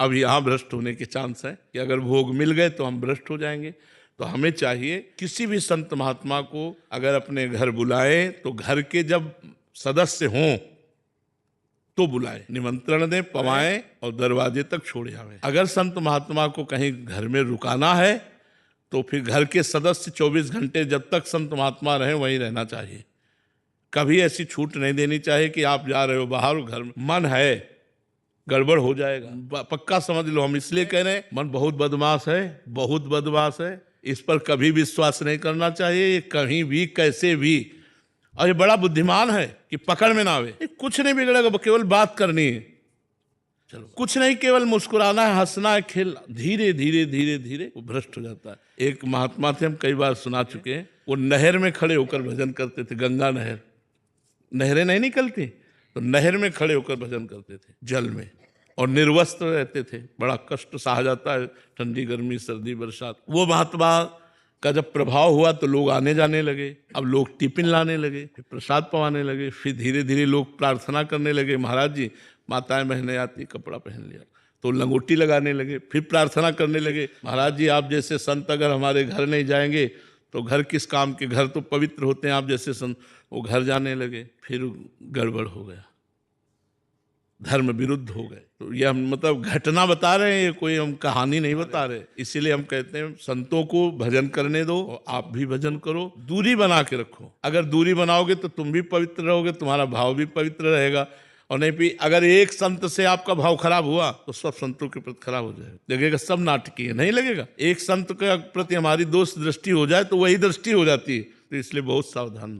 अब यहाँ भ्रष्ट होने के चांस हैं कि अगर भोग मिल गए तो हम भ्रष्ट हो जाएंगे। तो हमें चाहिए किसी भी संत महात्मा को अगर अपने घर बुलाए तो घर के जब सदस्य हों तो बुलाए, निमंत्रण दें, पवाएं और दरवाजे तक छोड़े आवे। अगर संत महात्मा को कहीं घर में रुकाना है तो फिर घर के सदस्य 24 घंटे जब तक संत महात्मा रहें वहीं रहना चाहिए। कभी ऐसी छूट नहीं देनी चाहिए कि आप जा रहे हो बाहर, घर में मन है, गड़बड़ हो जाएगा। पक्का समझ लो, हम इसलिए कह रहे हैं मन बहुत बदमाश है, बहुत बदमाश है। इस पर कभी विश्वास नहीं करना चाहिए, ये कहीं भी कैसे भी। और ये बड़ा बुद्धिमान है कि पकड़ में ना आवे। कुछ नहीं बिगड़ेगा, केवल बात करनी है, चलो कुछ नहीं, केवल मुस्कुराना है, हंसना है, खेल। धीरे धीरे धीरे धीरे वो भ्रष्ट हो जाता है। एक महात्मा थे, हम कई बार सुना चुके हैं, वो नहर में खड़े होकर भजन करते थे। गंगा नहर, नहरें नहीं निकलती तो नहर में खड़े होकर भजन करते थे जल में, और निर्वस्त्र रहते थे। बड़ा कष्ट सहा जाता है, ठंडी गर्मी सर्दी बरसात। वो महात्मा का जब प्रभाव हुआ तो लोग आने जाने लगे। अब लोग टिफिन लाने लगे, फिर प्रसाद पवाने लगे, फिर धीरे धीरे लोग प्रार्थना करने लगे, महाराज जी माताएं बहनें आती, कपड़ा पहन लिया, तो लंगोटी लगाने लगे। फिर प्रार्थना करने लगे, महाराज जी आप जैसे संत अगर हमारे घर नहीं जाएंगे तो घर किस काम के, घर तो पवित्र होते हैं, आप जैसे संत। वो घर जाने लगे, फिर गड़बड़ हो गया, धर्म विरुद्ध हो गए। तो ये हम मतलब घटना बता रहे हैं, ये कोई हम कहानी नहीं बता रहे। इसीलिए हम कहते हैं संतों को भजन करने दो और आप भी भजन करो, दूरी बना के रखो। अगर दूरी बनाओगे तो तुम भी पवित्र रहोगे, तुम्हारा भाव भी पवित्र रहेगा। और नहीं भी अगर एक संत से आपका भाव खराब हुआ तो सब संतों के प्रति खराब हो जाएगा, लगेगा सब नाटकीय है, नहीं लगेगा। एक संत के प्रति हमारी दोष दृष्टि हो जाए तो वही दृष्टि हो जाती है। तो इसलिए बहुत सावधान।